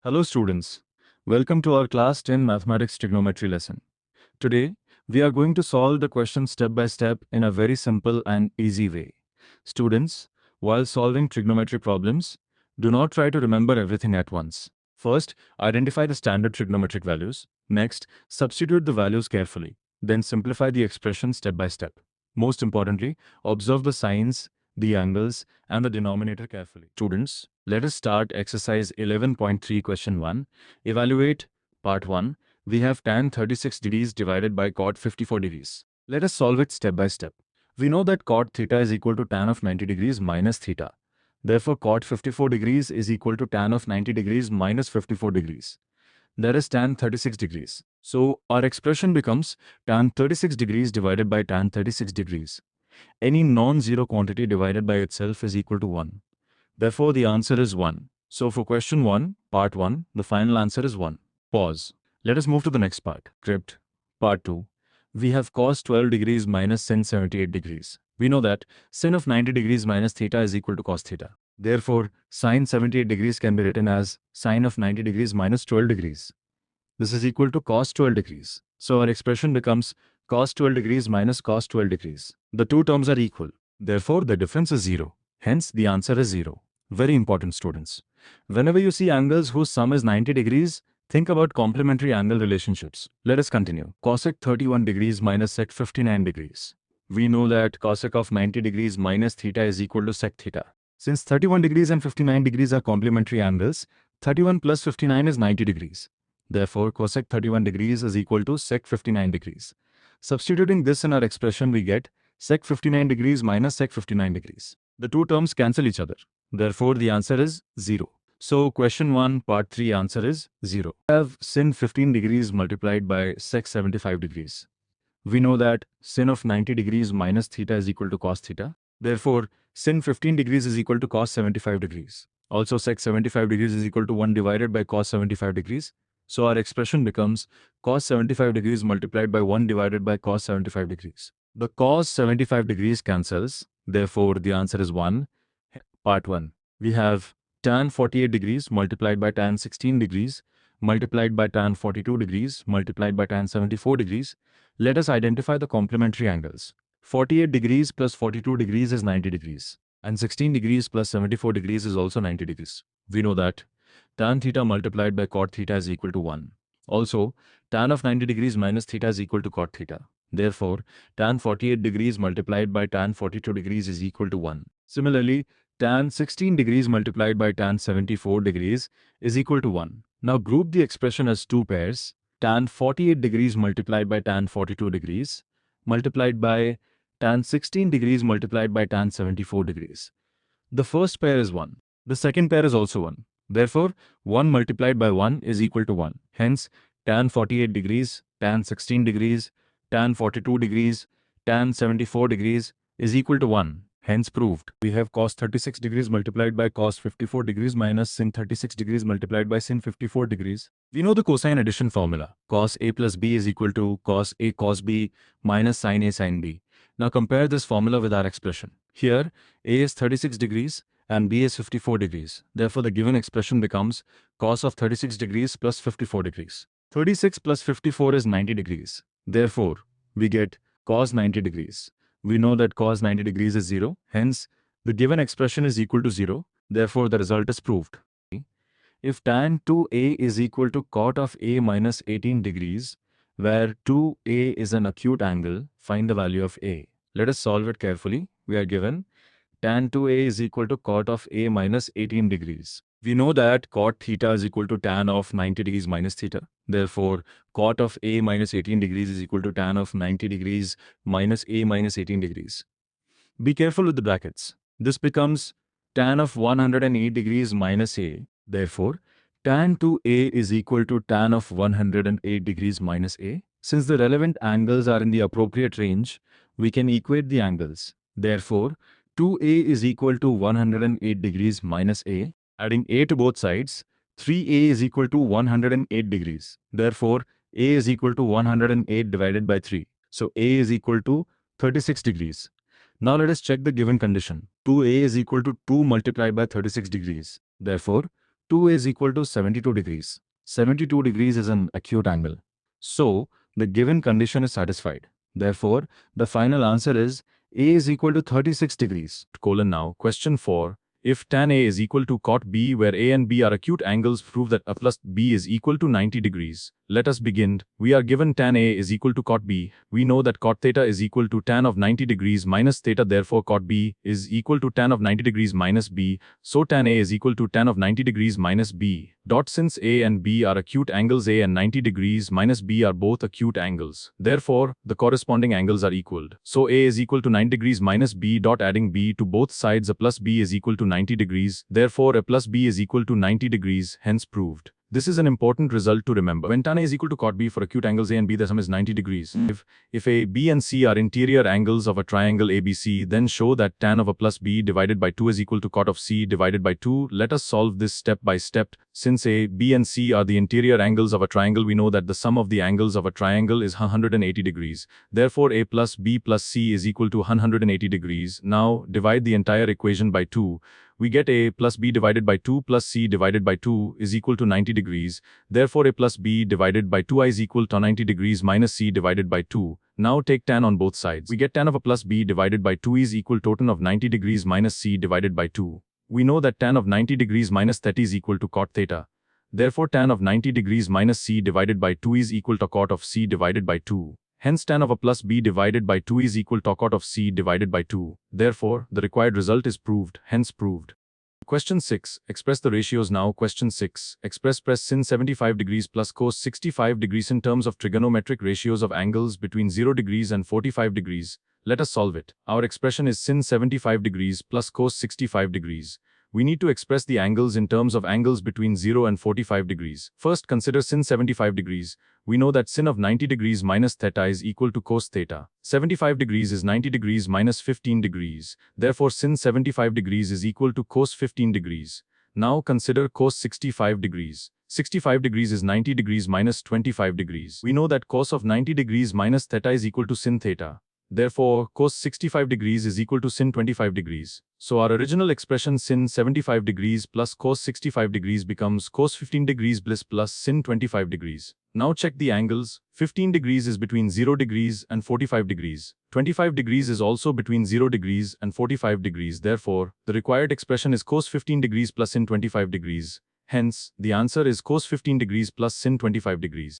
Hello students, welcome to our class 10 mathematics trigonometry lesson. Today, we are going to solve the question step by step in a very simple and easy way. Students, while solving trigonometry problems, do not try to remember everything at once. First, identify the standard trigonometric values. Next, substitute the values carefully. Then simplify the expression step by step. Most importantly, observe the signs, the angles, and the denominator carefully. Students, let us start exercise 11.3 question 1. Evaluate part 1. We have tan 36 degrees divided by cot 54 degrees. Let us solve it step by step. We know that cot theta is equal to tan of 90 degrees minus theta. Therefore, cot 54 degrees is equal to tan of 90 degrees minus 54 degrees. That is tan 36 degrees. So, our expression becomes tan 36 degrees divided by tan 36 degrees. Any non-zero quantity divided by itself is equal to 1. Therefore, the answer is 1. So, for question 1, part 1, the final answer is 1. Pause. Let us move to the next part. Script. Part 2. We have cos 12 degrees minus sin 78 degrees. We know that sin of 90 degrees minus theta is equal to cos theta. Therefore, sin 78 degrees can be written as sin of 90 degrees minus 12 degrees. This is equal to cos 12 degrees. So, our expression becomes cos 12 degrees minus cos 12 degrees. The two terms are equal. Therefore, the difference is 0. Hence, the answer is 0. Very important, students. Whenever you see angles whose sum is 90 degrees, think about complementary angle relationships. Let us continue. Cosec 31 degrees minus sec 59 degrees. We know that cosec of 90 degrees minus theta is equal to sec theta. Since 31 degrees and 59 degrees are complementary angles, 31 plus 59 is 90 degrees. Therefore, cosec 31 degrees is equal to sec 59 degrees. Substituting this in our expression, we get sec 59 degrees minus sec 59 degrees. The two terms cancel each other. Therefore, the answer is 0. So, question 1, part 3 answer is 0. We have sin 15 degrees multiplied by sec 75 degrees. We know that sin of 90 degrees minus theta is equal to cos theta. Therefore, sin 15 degrees is equal to cos 75 degrees. Also, sec 75 degrees is equal to 1 divided by cos 75 degrees. So, our expression becomes cos 75 degrees multiplied by 1 divided by cos 75 degrees. The cos 75 degrees cancels. Therefore, the answer is 1. Part 1. We have tan 48 degrees multiplied by tan 16 degrees multiplied by tan 42 degrees multiplied by tan 74 degrees. Let us identify the complementary angles. 48 degrees plus 42 degrees is 90 degrees. And 16 degrees plus 74 degrees is also 90 degrees. We know that tan theta multiplied by cot theta is equal to 1. Also, tan of 90 degrees minus theta is equal to cot theta. Therefore, tan 48 degrees multiplied by tan 42 degrees is equal to 1. Similarly, tan 16 degrees multiplied by tan 74 degrees is equal to 1. Now group the expression as two pairs. Tan 48 degrees multiplied by tan 42 degrees multiplied by tan 16 degrees multiplied by tan 74 degrees. The first pair is 1. The second pair is also 1. Therefore, 1 multiplied by 1 is equal to 1. Hence, tan 48 degrees, tan 16 degrees, tan 42 degrees, tan 74 degrees is equal to 1. Hence proved. We have cos 36 degrees multiplied by cos 54 degrees minus sin 36 degrees multiplied by sin 54 degrees. We know the cosine addition formula. Cos A plus B is equal to cos A cos B minus sin A sin B. Now compare this formula with our expression. Here, A is 36 degrees and B is 54 degrees. Therefore, the given expression becomes cos of 36 degrees plus 54 degrees. 36 plus 54 is 90 degrees. Therefore, we get cos 90 degrees. We know that cos 90 degrees is 0. Hence, the given expression is equal to 0. Therefore, the result is proved. If tan 2a is equal to cot of a minus 18 degrees, where 2a is an acute angle, find the value of a. Let us solve it carefully. We are given tan 2a is equal to cot of a minus 18 degrees. We know that cot theta is equal to tan of 90 degrees minus theta. Therefore, cot of a minus 18 degrees is equal to tan of 90 degrees minus a minus 18 degrees. Be careful with the brackets. This becomes tan of 108 degrees minus a. Therefore, tan 2a is equal to tan of 108 degrees minus a. Since the relevant angles are in the appropriate range, we can equate the angles. Therefore, 2a is equal to 108 degrees minus a. Adding a to both sides, 3a is equal to 108 degrees. Therefore, a is equal to 108 divided by 3. So, a is equal to 36 degrees. Now, let us check the given condition. 2a is equal to 2 multiplied by 36 degrees. Therefore, 2 is equal to 72 degrees. 72 degrees is an acute angle. So, the given condition is satisfied. Therefore, the final answer is A is equal to 36 degrees. Now, question 4. If tan A is equal to cot B, where A and B are acute angles, prove that A plus B is equal to 90 degrees. Let us begin. We are given tan A is equal to cot B. We know that cot theta is equal to tan of 90 degrees minus theta. Therefore, cot B is equal to tan of 90 degrees minus B. So, tan A is equal to tan of 90 degrees minus B. Since A and B are acute angles, A and 90 degrees minus B are both acute angles. Therefore, the corresponding angles are equaled. So, A is equal to 90 degrees minus B. Adding B to both sides, A plus B is equal to 90 degrees. Therefore, A plus B is equal to 90 degrees, hence proved. This is an important result to remember. When tan A is equal to cot B for acute angles A and B, the sum is 90 degrees. If A, B and C are interior angles of a triangle ABC, then show that tan of A plus B divided by 2 is equal to cot of C divided by 2. Let us solve this step by step. Since A, B and C are the interior angles of a triangle, we know that the sum of the angles of a triangle is 180 degrees. Therefore, A plus B plus C is equal to 180 degrees. Now, divide the entire equation by 2. We get A plus B divided by 2 plus C divided by 2 is equal to 90 degrees. Therefore, A plus B divided by 2i is equal to 90 degrees minus C divided by 2. Now take tan on both sides. We get tan of A plus B divided by 2 is equal to tan of 90 degrees minus C divided by 2. We know that tan of 90 degrees minus theta is equal to cot theta. Therefore, tan of 90 degrees minus C divided by 2 is equal to cot of C divided by 2. Hence, tan of A plus B divided by 2 is equal to cot of C divided by 2. Therefore, the required result is proved, hence proved. Question 6. Express the ratios now. Question 6. Express sin 75 degrees plus cos 65 degrees in terms of trigonometric ratios of angles between 0 degrees and 45 degrees. Let us solve it. Our expression is sin 75 degrees plus cos 65 degrees. We need to express the angles in terms of angles between 0 and 45 degrees. First, consider sin 75 degrees. We know that sin of 90 degrees minus theta is equal to cos theta. 75 degrees is 90 degrees minus 15 degrees. Therefore, sin 75 degrees is equal to cos 15 degrees. Now consider cos 65 degrees. 65 degrees is 90 degrees minus 25 degrees. We know that cos of 90 degrees minus theta is equal to sin theta. Therefore, cos 65 degrees is equal to sin 25 degrees. So our original expression sin 75 degrees plus cos 65 degrees becomes cos 15 degrees plus sin 25 degrees. Now check the angles. 15 degrees is between 0 degrees and 45 degrees. 25 degrees is also between 0 degrees and 45 degrees. Therefore, the required expression is cos 15 degrees plus sin 25 degrees. Hence, the answer is cos 15 degrees plus sin 25 degrees.